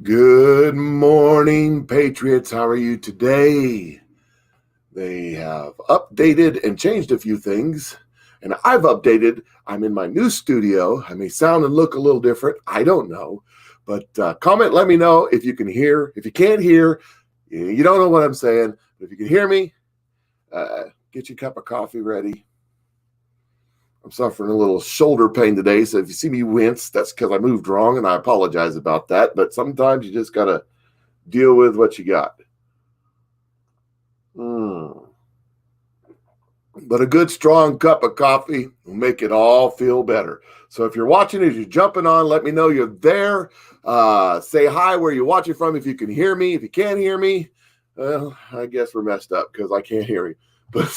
Good morning, Patriots. How are you today? They have updated and changed a few things, and I've updated. I'm in my new studio. I may sound and look a little different. I don't know, but comment, let me know if you can hear. If you can't hear, you don't know what I'm saying. But if you can hear me, get your cup of coffee ready. I'm suffering a little shoulder pain today, so if you see me wince, that's because I moved wrong, and I apologize about that. But sometimes you just got to deal with what you got. But a good, strong cup of coffee will make it all feel better. So if you're watching, as you're jumping on, let me know you're there. Say hi where you're watching from if you can hear me. If you can't hear me, well, I guess we're messed up because I can't hear you. But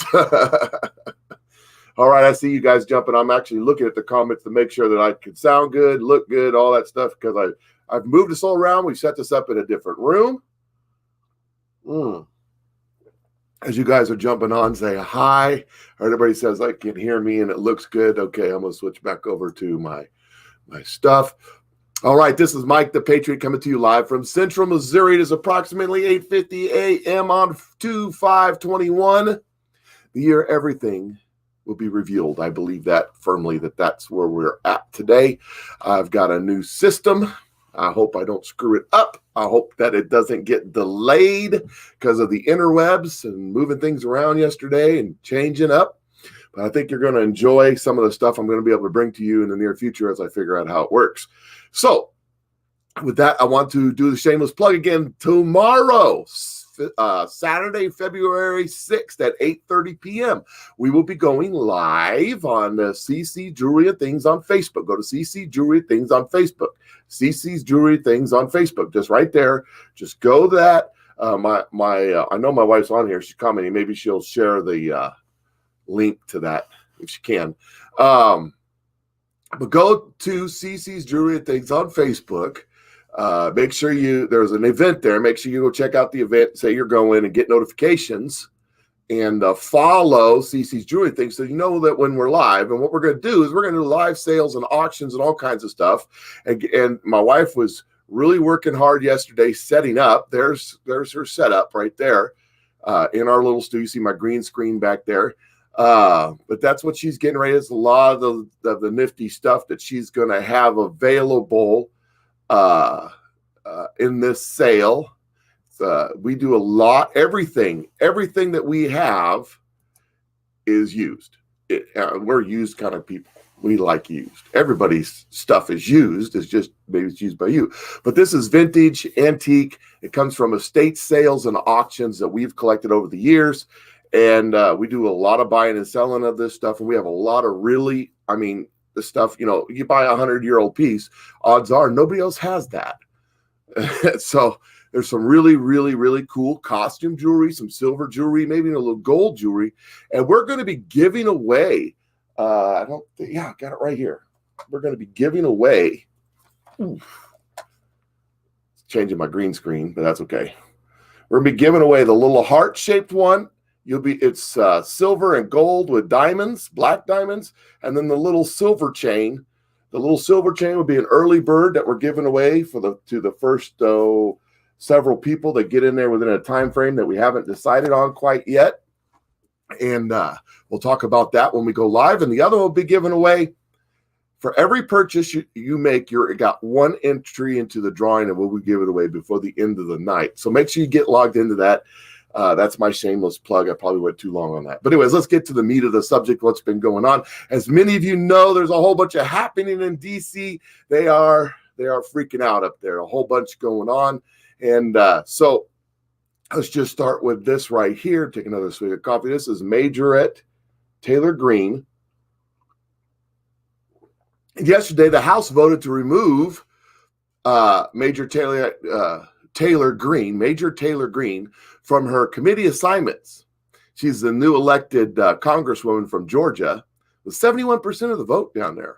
all right, I see you guys jumping. I'm actually looking at the comments to make sure that I can sound good, look good, all that stuff, because I've moved this all around. We've set this up in a different room. As you guys are jumping on, say hi. Everybody says I can hear me and it looks good. Okay, I'm going to switch back over to my stuff. All right, this is Mike the Patriot coming to you live from Central Missouri. It is approximately 8:50 a.m. on 2/5/21. The year everything will be revealed. I believe that firmly, that's where we're at today. I've got a new system. I hope I don't screw it up. I hope that it doesn't get delayed because of the interwebs and moving things around yesterday and changing up. But I think you're going to enjoy some of the stuff I'm going to be able to bring to you in the near future as I figure out how it works. So with that, I want to do the shameless plug again. Tomorrow, Saturday, February 6th at 8:30 p.m. we will be going live on CC Jewelry and Things on Facebook. Go to CC Jewelry and Things on Facebook. CC's Jewelry Things on Facebook. Just right there. Just go to that. I know my wife's on here. She's commenting. Maybe she'll share the link to that if she can. But go to CC's Jewelry and Things on Facebook. Make sure there's an event there. Make sure you go check out the event, say you're going, and get notifications, and follow CC's Jewelry Things so you know that when we're live. And what we're going to do is we're going to do live sales and auctions and all kinds of stuff. And my wife was really working hard yesterday setting up. There's her setup right there in our little studio. You see my green screen back there. But that's what she's getting ready. It's a lot of the nifty stuff that she's going to have available in this sale. We do a lot. Everything that we have is used. We're used kind of people. We like used. Everybody's stuff is used. It's just maybe it's used by you. But this is vintage, antique. It comes from estate sales and auctions that we've collected over the years. And we do a lot of buying and selling of this stuff. And we have a lot of really, the stuff, you buy a 100-year-old piece, odds are nobody else has that. So there's some really, really, really cool costume jewelry, some silver jewelry, maybe a little gold jewelry. And we're going to be giving away, I got it right here. We're going to be giving away, changing my green screen, but that's okay. We're going to be giving away the little heart-shaped one. It's silver and gold with diamonds, black diamonds, and then the little silver chain. The little silver chain would be an early bird that we're giving away to the first several people that get in there within a time frame that we haven't decided on quite yet. And we'll talk about that when we go live. And the other will be given away for every purchase you make. You got one entry into the drawing, and we'll give it away before the end of the night. So make sure you get logged into that. That's my shameless plug. I probably went too long on that. But anyways, let's get to the meat of the subject, what's been going on. As many of you know, there's a whole bunch of happening in D.C. They are freaking out up there, a whole bunch going on. And so let's just start with this right here. Take another swig of coffee. This is Majorette Taylor Greene. Yesterday, the House voted to remove Major Taylor Greene from her committee assignments. She's the new elected congresswoman from Georgia with 71% of the vote down there.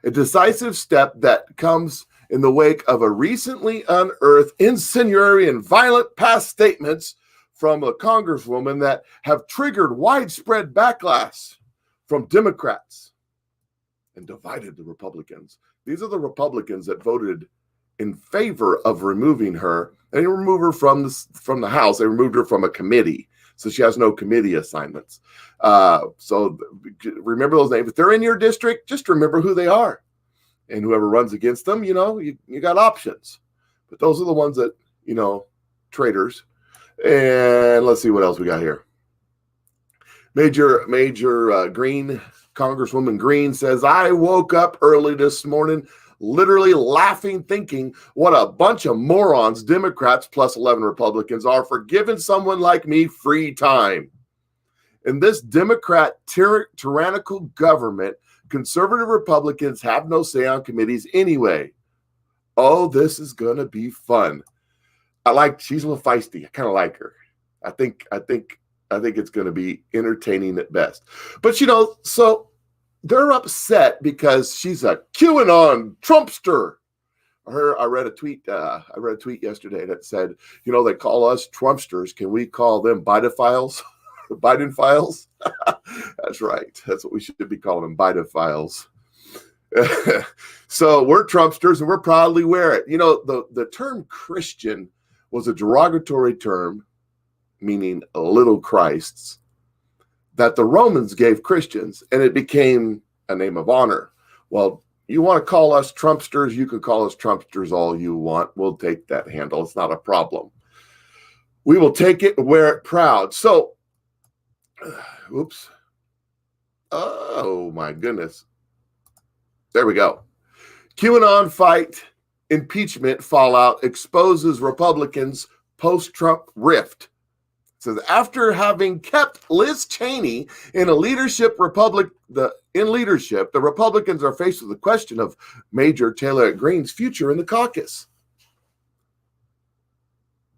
A decisive step that comes in the wake of a recently unearthed incendiary and violent past statements from a congresswoman that have triggered widespread backlash from Democrats and divided the Republicans. These are the Republicans that voted in favor of removing her. They didn't remove her from the House. They removed her from a committee. So she has no committee assignments. So remember those names. If they're in your district, just remember who they are. And whoever runs against them, you got options. But those are the ones that, traitors. And let's see what else we got here. Major Green, Congresswoman Green says, I woke up early this morning literally laughing, thinking what a bunch of morons Democrats plus 11 Republicans are for giving someone like me free time. In this Democrat tyrannical government, conservative Republicans have no say on committees anyway. Oh, this is going to be fun. She's a little feisty. I kind of like her. I think it's going to be entertaining at best. But, so they're upset because she's a QAnon Trumpster. I read a tweet yesterday that said, they call us Trumpsters. Can we call them Bidophiles? Biden files? That's right. That's what we should be calling them, Bidophiles. So we're Trumpsters and we're proudly wear it. The term Christian was a derogatory term, meaning little Christs, that the Romans gave Christians, and it became a name of honor. Well, you want to call us Trumpsters, you can call us Trumpsters all you want. We'll take that handle. It's not a problem. We will take it and wear it proud. So, oops. Oh, my goodness. There we go. QAnon fight, impeachment fallout exposes Republicans post-Trump rift. Says after having kept Liz Cheney in a leadership the Republicans are faced with the question of Major Taylor Greene's future in the caucus.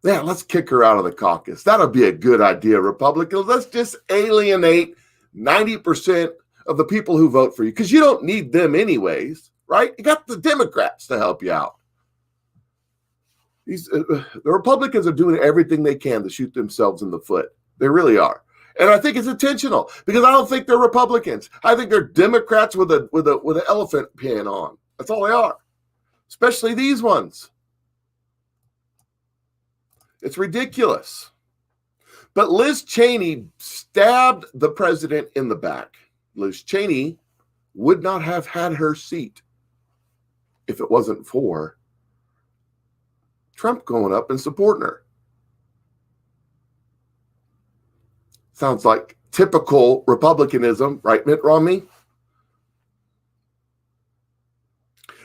Yeah, let's kick her out of the caucus. That'll be a good idea, Republicans. Let's just alienate 90% of the people who vote for you, because you don't need them anyways, right? You got the Democrats to help you out. The Republicans are doing everything they can to shoot themselves in the foot. They really are. And I think it's intentional, because I don't think they're Republicans. I think they're Democrats with an elephant pin on. That's all they are, especially these ones. It's ridiculous. But Liz Cheney stabbed the president in the back. Liz Cheney would not have had her seat if it wasn't for Trump going up and supporting her. Sounds like typical Republicanism, right, Mitt Romney?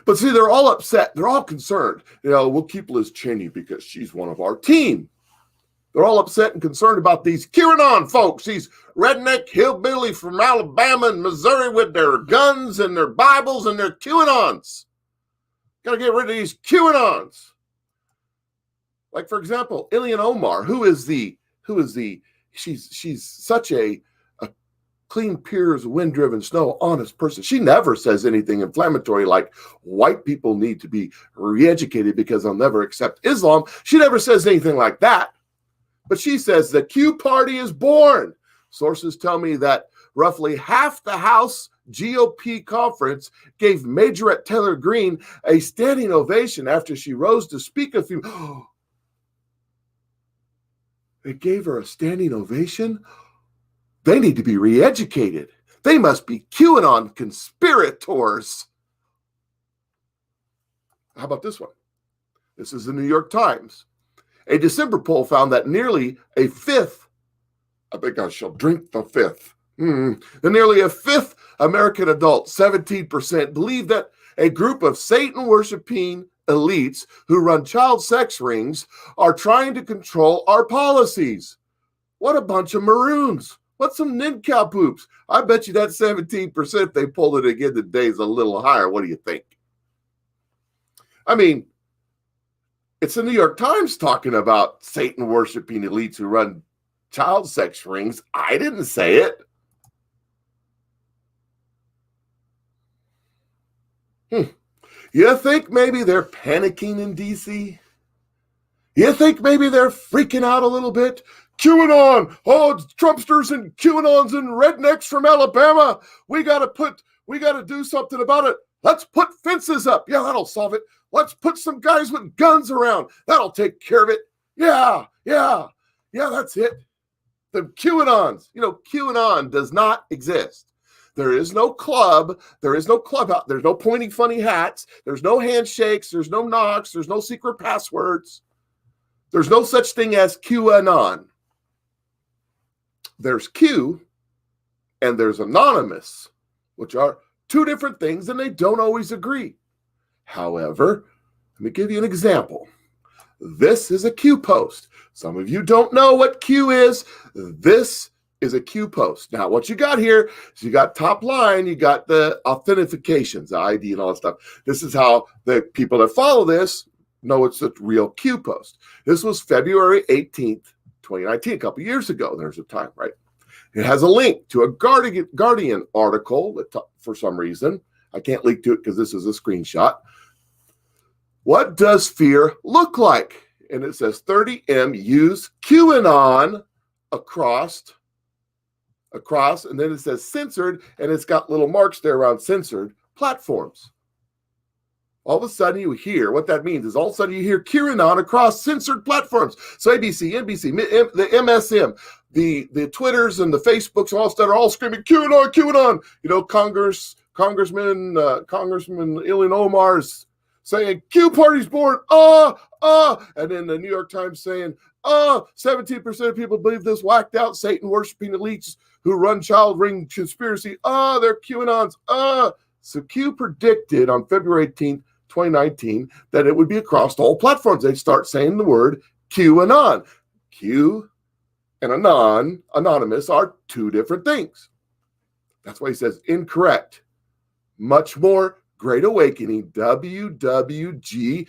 But see, they're all upset. They're all concerned. We'll keep Liz Cheney because she's one of our team. They're all upset and concerned about these QAnon folks, these redneck hillbilly from Alabama and Missouri with their guns and their Bibles and their QAnons. Got to get rid of these QAnons. Like, for example, Ilhan Omar, she's such a clean, pure as wind-driven snow, honest person. She never says anything inflammatory like white people need to be re-educated because they'll never accept Islam. She never says anything like that. But she says the Q party is born. Sources tell me that roughly half the House GOP conference gave Majorette Taylor Greene a standing ovation after she rose to speak a few. They gave her a standing ovation? They need to be re-educated. They must be QAnon conspirators. How about this one? This is the New York Times. A December poll found that nearly a fifth, I think I shall drink the fifth, nearly a fifth American adult, 17%, believe that a group of Satan-worshiping elites who run child sex rings are trying to control our policies. What a bunch of maroons. What some nincompoops. I bet you that 17% they pulled it again today is a little higher. What do you think? I mean, it's the New York Times talking about Satan-worshiping elites who run child sex rings. I didn't say it. You think maybe they're panicking in D.C.? You think maybe they're freaking out a little bit? QAnon, Trumpsters and QAnons and rednecks from Alabama. We got to do something about it. Let's put fences up. Yeah, that'll solve it. Let's put some guys with guns around. That'll take care of it. Yeah, that's it. The QAnons. QAnon does not exist. There is no club. There is no clubhouse. There's no pointing funny hats. There's no handshakes. There's no knocks. There's no secret passwords. There's no such thing as QAnon. There's Q and there's anonymous, which are two different things and they don't always agree. However, let me give you an example. This is a Q post. Some of you don't know what Q is. This is a Q post. Now, what you got here is you got top line, you got the authentications, the ID and all that stuff. This is how the people that follow this know it's a real Q post. This was February 18th, 2019, a couple years ago. There's a time, right? It has a link to a Guardian article that, for some reason, I can't link to it because this is a screenshot. What does fear look like? And it says 30M use QAnon across, and then it says censored, and it's got little marks there around censored platforms. All of a sudden you hear, what that means is all of a sudden you hear QAnon across censored platforms. So ABC, NBC, the MSM, the Twitters and the Facebooks and all that are all screaming QAnon, QAnon. Congressman Ilhan Omar's saying Q party's born, and then the New York Times saying, 17% of people believe this whacked out Satan worshiping elites who run child ring conspiracy. They're QAnons. So Q predicted on February 18th, 2019, that it would be across all platforms. They'd start saying the word QAnon. Q and anonymous are two different things. That's why he says incorrect. Much more Great Awakening, WWG1,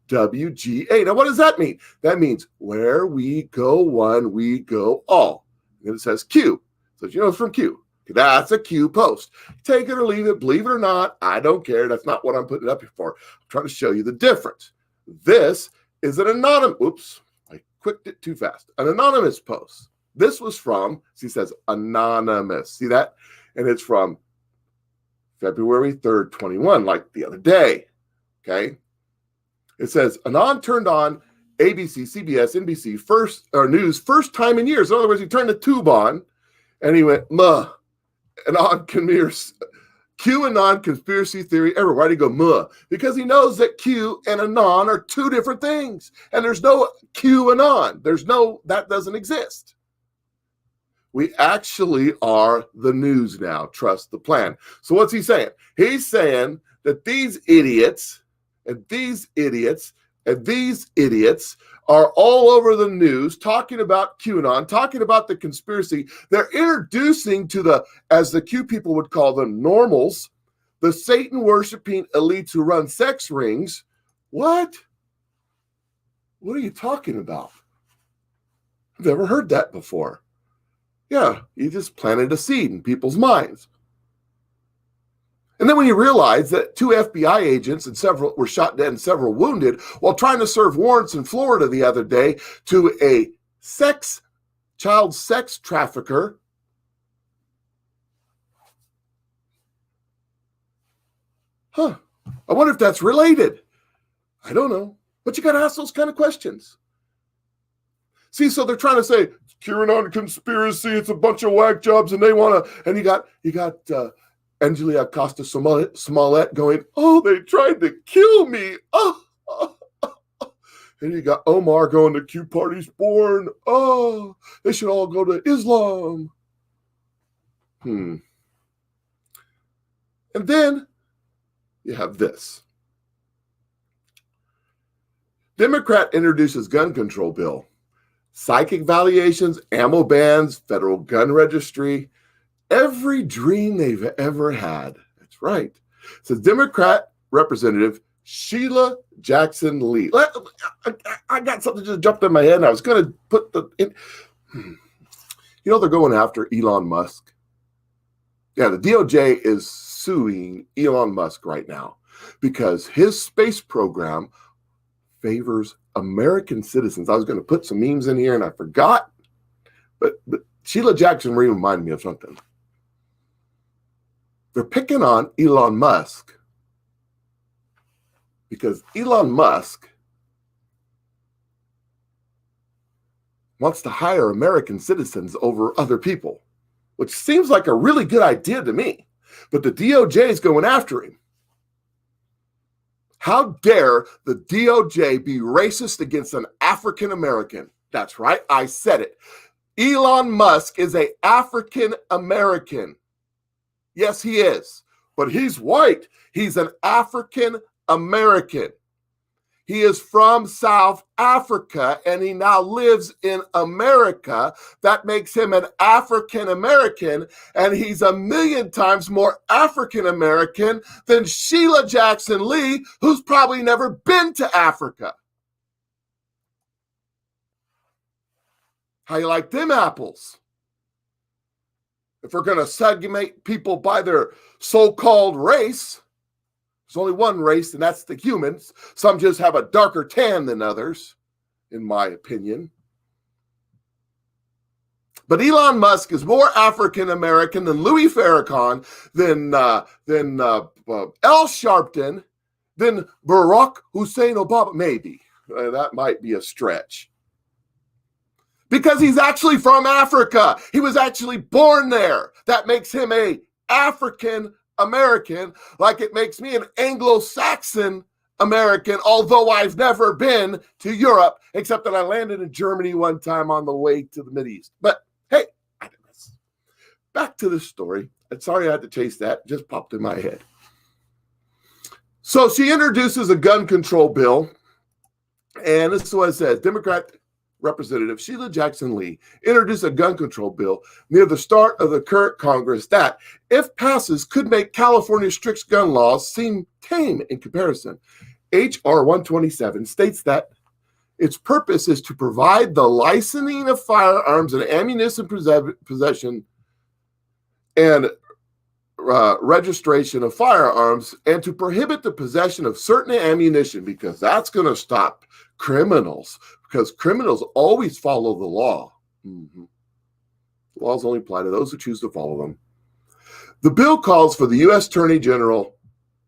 WGA. Now, what does that mean? That means where we go one, we go all. And it says Q. So it's from Q. That's a Q post. Take it or leave it, believe it or not, I don't care. That's not what I'm putting it up here for. I'm trying to show you the difference. This is an anonymous, oops, I clicked it too fast. An anonymous post. This was from, he says anonymous. See that? And it's from February 3rd, 21, like the other day. Okay. It says Anon turned on ABC, CBS, NBC news first time in years. In other words, he turned the tube on and he went, QAnon conspiracy theory everywhere. Why do you go, muh? Because he knows that Q and Anon are two different things. And there's no QAnon. That doesn't exist. We actually are the news now. Trust the plan. So what's he saying? He's saying that these idiots and these idiots and these idiots are all over the news talking about QAnon, talking about the conspiracy. They're introducing to as the Q people would call them, normals, the Satan worshiping elites who run sex rings. What? What are you talking about? I've never heard that before. Yeah, you just planted a seed in people's minds. And then when you realize that 2 FBI agents and several were shot dead and several wounded while trying to serve warrants in Florida the other day to a child sex trafficker. I wonder if that's related. I don't know. But you got to ask those kind of questions. See, so they're trying to say, QAnon conspiracy, it's a bunch of whack jobs, and they want to, and you got Angelia Acosta Smollett going, they tried to kill me. And you got Omar going, the Q party's born. They should all go to Islam. And then you have this. Democrat introduces gun control bill. Psychic valuations, ammo bans, federal gun registry, every dream they've ever had. That's right. It says Democrat Representative Sheila Jackson Lee. I got something just jumped in my head and I was going to put they're going after Elon Musk. Yeah, the DOJ is suing Elon Musk right now because his space program favors American citizens. I was going to put some memes in here and I forgot, but Sheila Jackson reminded me of something. They're picking on Elon Musk because Elon Musk wants to hire American citizens over other people, which seems like a really good idea to me. But the DOJ is going after him. How dare the DOJ be racist against an African American? That's right, I said it. Elon Musk is an African American. Yes, he is. But he's white. He's an African American. He is from South Africa and he now lives in America. That makes him an African American, and he's a million times more African American than Sheila Jackson Lee, who's probably never been to Africa. How you like them apples? If we're going to segment people by their so-called race, there's only one race, and that's the humans. Some just have a darker tan than others, in my opinion. But Elon Musk is more African-American than Louis Farrakhan, than Al Sharpton, than Barack Hussein Obama. Maybe. That might be a stretch. Because he's actually from Africa. He was actually born there. That makes him an African American, like it makes me an Anglo-Saxon American, although I've never been to Europe, except that I landed in Germany one time on the way to the Mideast. But hey, back to the story. I'm sorry I had to chase that. It just popped in my head. So she introduces a gun control bill, and this is what it says. Democrat Representative Sheila Jackson Lee introduced a gun control bill near the start of the current Congress that, if passes, could make California's strict gun laws seem tame in comparison. H.R. 127 states that its purpose is to provide the licensing of firearms and ammunition possession and registration of firearms, and to prohibit the possession of certain ammunition, because that's going to stop criminals, because criminals always follow the law. Mm-hmm. Laws only apply to those who choose to follow them. The bill calls for the U.S. Attorney General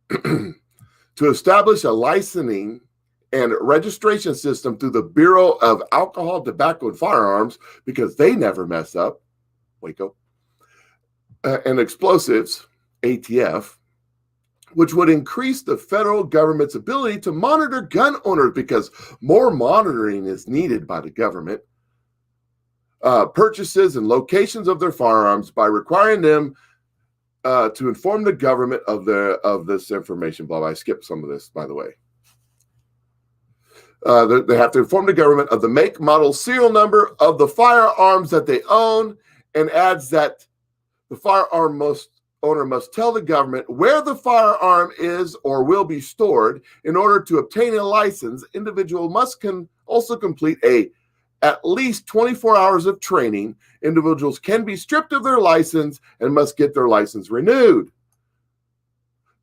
to establish a licensing and registration system through the Bureau of Alcohol, Tobacco, and Firearms, because they never mess up, Waco, and Explosives, ATF, which would increase the federal government's ability to monitor gun owners, because more monitoring is needed by the government, purchases and locations of their firearms, by requiring them to inform the government of this information. Blah, blah. I skipped some of this, by the way. They have to inform the government of the make, model, serial number of the firearms that they own, and adds that the firearm owner must tell the government where the firearm is or will be stored. In order to obtain a license, individual must also complete at least 24 hours of training. Individuals can be stripped of their license and must get their license renewed.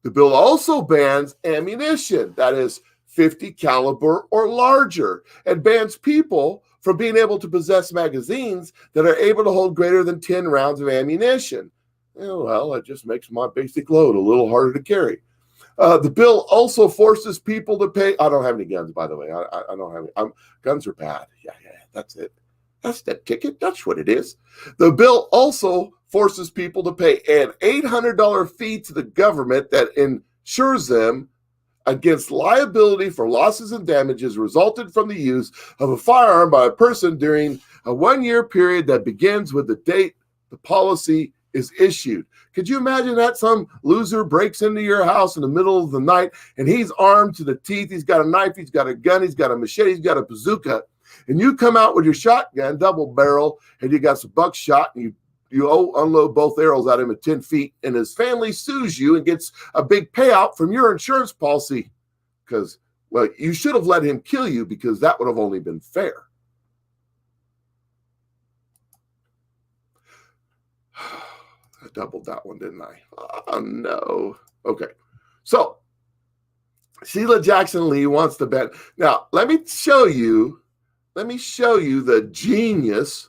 The bill also bans ammunition that is 50 caliber or larger, and bans people from being able to possess magazines that are able to hold greater than 10 rounds of ammunition. Well, it just makes my basic load a little harder to carry. The bill also forces people to pay. I don't have any guns, by the way. I don't have any. Guns are bad. Yeah, that's it. That's that ticket. That's what it is. The bill also forces people to pay an $800 fee to the government that insures them against liability for losses and damages resulted from the use of a firearm by a person during a 1-year period that begins with the date the policy is issued. Could you imagine that? Some loser breaks into your house in the middle of the night and he's armed to the teeth. He's got a knife, he's got a gun, he's got a machete, he's got a bazooka. And you come out with your shotgun, double barrel, and you got some buckshot, and you unload both arrows at him at 10 feet, and his family sues you and gets a big payout from your insurance policy because, well, you should have let him kill you, because that would have only been fair. I doubled that one, didn't I? Oh, no. Okay. So Sheila Jackson Lee wants to bet. Now, let me show you the genius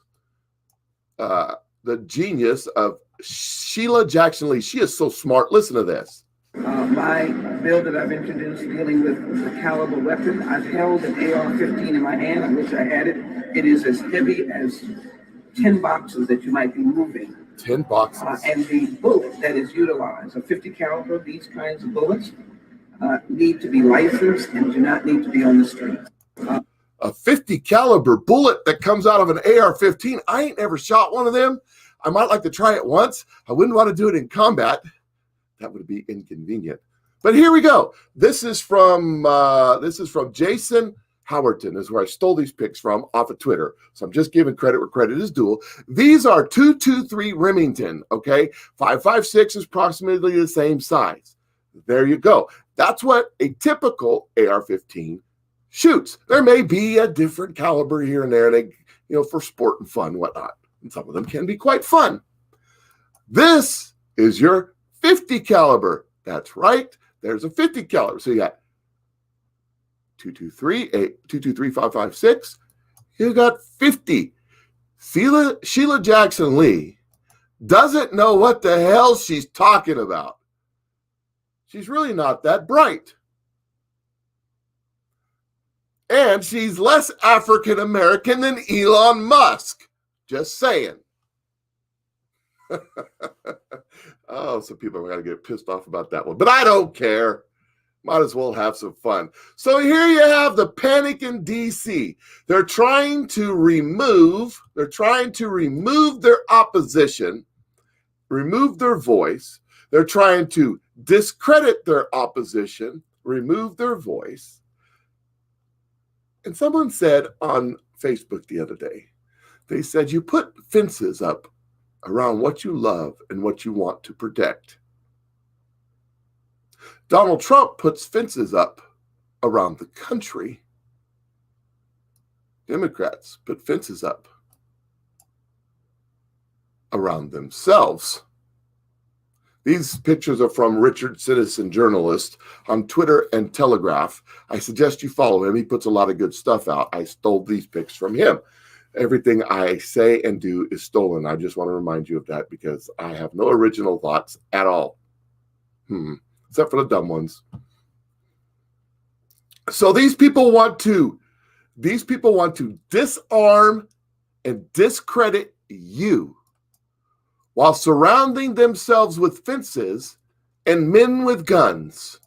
of Sheila Jackson Lee. She is so smart. Listen to this. My bill that I've introduced dealing with the caliber weapon, I've held an AR-15 in my hand. I wish I had it. It is as heavy as 10 boxes that you might be moving. 10 boxes. And the bullet that is utilized, a 50 caliber, these kinds of bullets need to be licensed and do not need to be on the street. A 50 caliber bullet that comes out of an AR-15. I ain't ever shot one of them. I might like to try it once. I wouldn't want to do it in combat. That would be inconvenient. But here we go. This is from Jason Howerton, is where I stole these pics from off of Twitter. So I'm just giving credit where credit is due. These are 223 Remington, okay? 5.56 is approximately the same size. There you go. That's what a typical AR-15 shoots. There may be a different caliber here and there, and for sport and fun, whatnot. And some of them can be quite fun. This is your 50 caliber. That's right. There's a 50 caliber. So you got 223, 223, 5.56. You got 50. Sheila Jackson Lee doesn't know what the hell she's talking about. She's really not that bright. And she's less African American than Elon Musk. Just saying. Oh, some people are going to get pissed off about that one. But I don't care. Might as well have some fun. So here you have the panic in D.C. They're trying to remove their opposition, remove their voice. They're trying to discredit their opposition, remove their voice. And someone said on Facebook the other day, they said, you put fences up around what you love and what you want to protect. Donald Trump puts fences up around the country. Democrats put fences up around themselves. These pictures are from Richard Citizen Journalist on Twitter and Telegraph. I suggest you follow him. He puts a lot of good stuff out. I stole these pics from him. Everything I say and do is stolen. I just want to remind you of that because I have no original thoughts at all. Except for the dumb ones. So these people want to disarm and discredit you while surrounding themselves with fences and men with guns.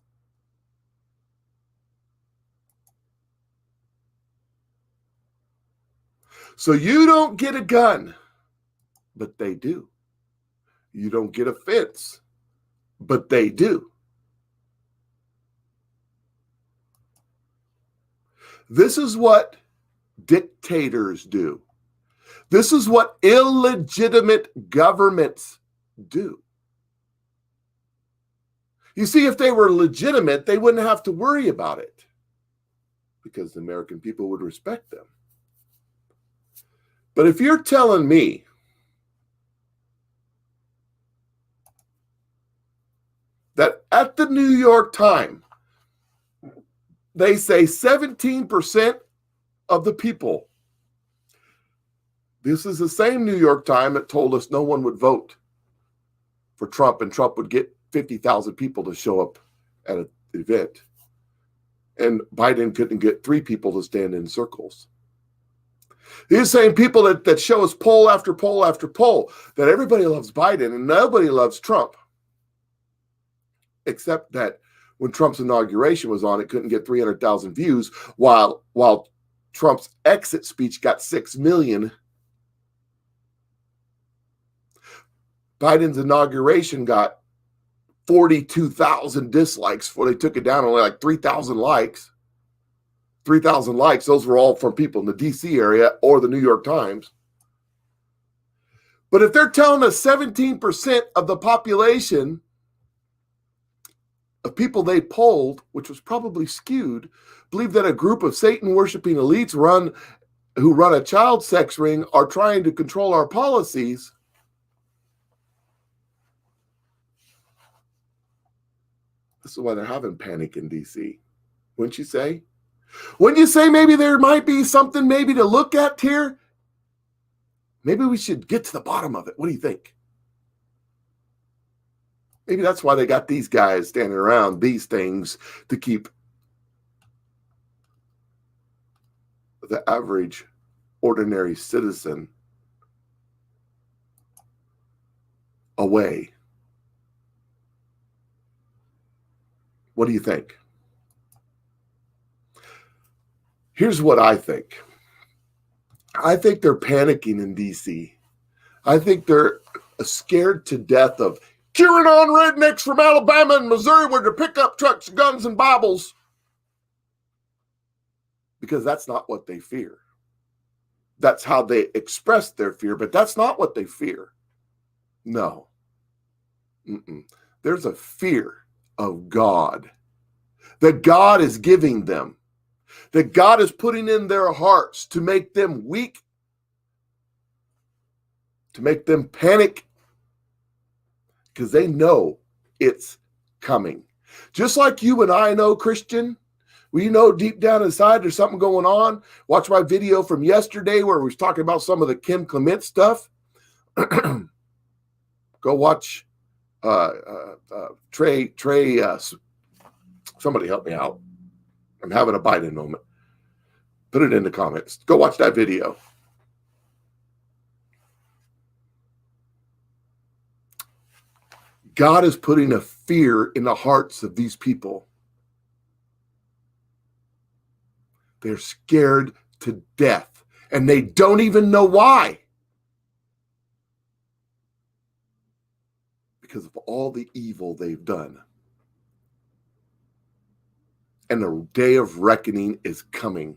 So you don't get a gun, but they do. You don't get a fence, but they do. This is what dictators do. This is what illegitimate governments do. You see, if they were legitimate, they wouldn't have to worry about it because the American people would respect them. But if you're telling me that at the New York Times, they say 17% of the people, this is the same New York Times that told us no one would vote for Trump and Trump would get 50,000 people to show up at an event. And Biden couldn't get 3 people to stand in circles. These same people that show us poll after poll after poll that everybody loves Biden and nobody loves Trump. Except that when Trump's inauguration was on, it couldn't get 300,000 views, while Trump's exit speech got 6 million. Biden's inauguration got 42,000 dislikes before they took it down, only like 3,000 likes. 3,000 likes, those were all from people in the D.C. area or the New York Times. But if they're telling us 17% of the population of people they polled, which was probably skewed, believe that a group of Satan-worshiping elites who run a child sex ring are trying to control our policies, this is why they're having panic in D.C. Wouldn't you say? Wouldn't you say maybe there might be something maybe to look at here? Maybe we should get to the bottom of it. What do you think? Maybe that's why they got these guys standing around these things to keep the average ordinary citizen away. What do you think? Here's what I think. I think they're panicking in D.C. I think they're scared to death of QAnon rednecks from Alabama and Missouri with their pickup trucks, guns, and Bibles. Because that's not what they fear. That's how they express their fear, but that's not what they fear. No. There's a fear of God that God is giving them, that God is putting in their hearts to make them weak, to make them panic, because they know it's coming. Just like you and I know, Christian, we know deep down inside there's something going on. Watch my video from yesterday where we was talking about some of the Kim Clement stuff. Go watch Trey, somebody help me out. I'm having a Biden moment. Put it in the comments. Go watch that video. God is putting a fear in the hearts of these people. They're scared to death, and they don't even know why. Because of all the evil they've done. And the day of reckoning is coming.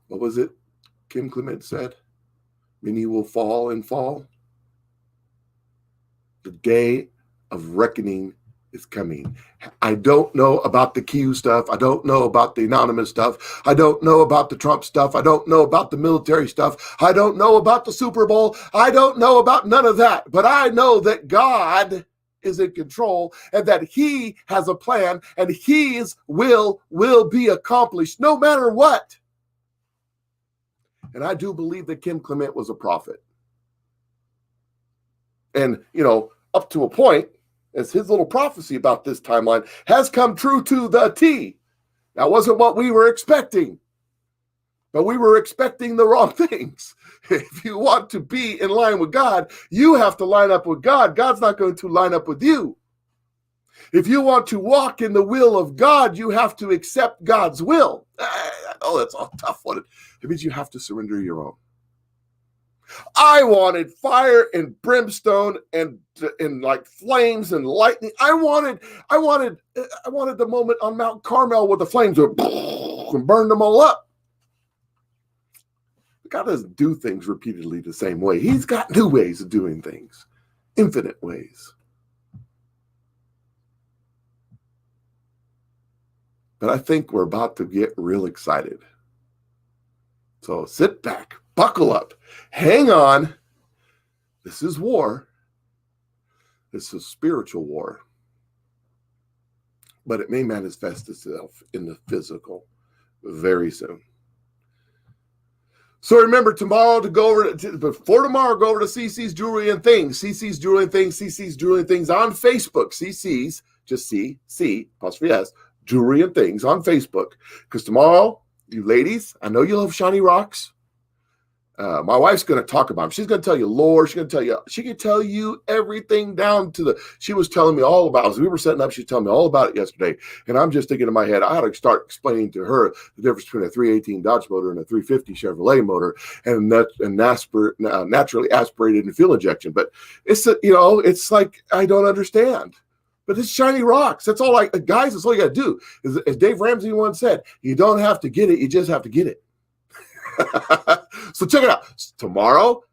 What was it Kim Clement said? Many will fall and fall. The day of reckoning is coming. I don't know about the Q stuff. I don't know about the anonymous stuff. I don't know about the Trump stuff. I don't know about the military stuff. I don't know about the Super Bowl. I don't know about none of that. But I know that God is in control and that he has a plan and his will be accomplished no matter what. And I do believe that Kim Clement was a prophet. And, up to a point, as his little prophecy about this timeline has come true to the T. That wasn't what we were expecting, but we were expecting the wrong things. If you want to be in line with God, you have to line up with God. God's not going to line up with you. If you want to walk in the will of God, you have to accept God's will. I know that's a tough one. It means you have to surrender your own. I wanted fire and brimstone and like flames and lightning. I wanted the moment on Mount Carmel where the flames would and burn them all up. God doesn't do things repeatedly the same way. He's got new ways of doing things, infinite ways. But I think we're about to get real excited. So sit back, buckle up, hang on. This is war. This is spiritual war. But it may manifest itself in the physical very soon. So remember tomorrow to go over to, before tomorrow, go over to CC's Jewelry and Things. CC's Jewelry and Things, CC's Jewelry and Things on Facebook. CC's, just C, apostrophe S, Jewelry and Things on Facebook. Because tomorrow, you ladies, I know you love shiny rocks. My wife's going to talk about them. She's going to tell you lore. She can tell you everything down to she was telling me all about it. As we were setting up, she was telling me all about it yesterday. And I'm just thinking in my head, I had to start explaining to her the difference between a 318 Dodge motor and a 350 Chevrolet motor and naturally aspirated and fuel injection. But it's like, I don't understand. But it's shiny rocks. That's all guys, that's all you got to do. As Dave Ramsey once said, you don't have to get it. You just have to get it. So check it out. Tomorrow,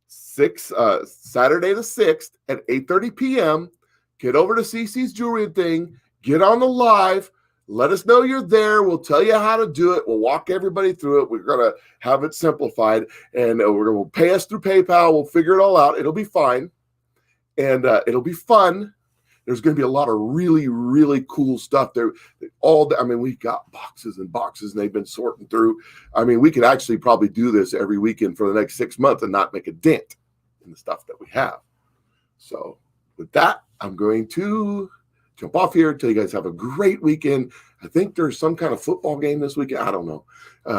Saturday the 6th at 8:30 p.m., get over to CC's Jewelry and Thing, get on the live, let us know you're there. We'll tell you how to do it. We'll walk everybody through it. We're going to have it simplified, and we'll pay us through PayPal. We'll figure it all out. It'll be fine, and it'll be fun. There's going to be a lot of really, really cool stuff there. We've got boxes and boxes, and they've been sorting through. We could actually probably do this every weekend for the next 6 months and not make a dent in the stuff that we have. So with that, I'm going to jump off here. Tell you guys have a great weekend. I think there's some kind of football game this weekend. I don't know.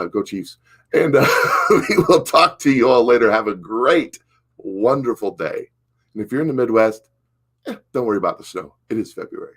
Go Chiefs. And we will talk to you all later. Have a great, wonderful day. And if you're in the Midwest, don't worry about the snow. It is February.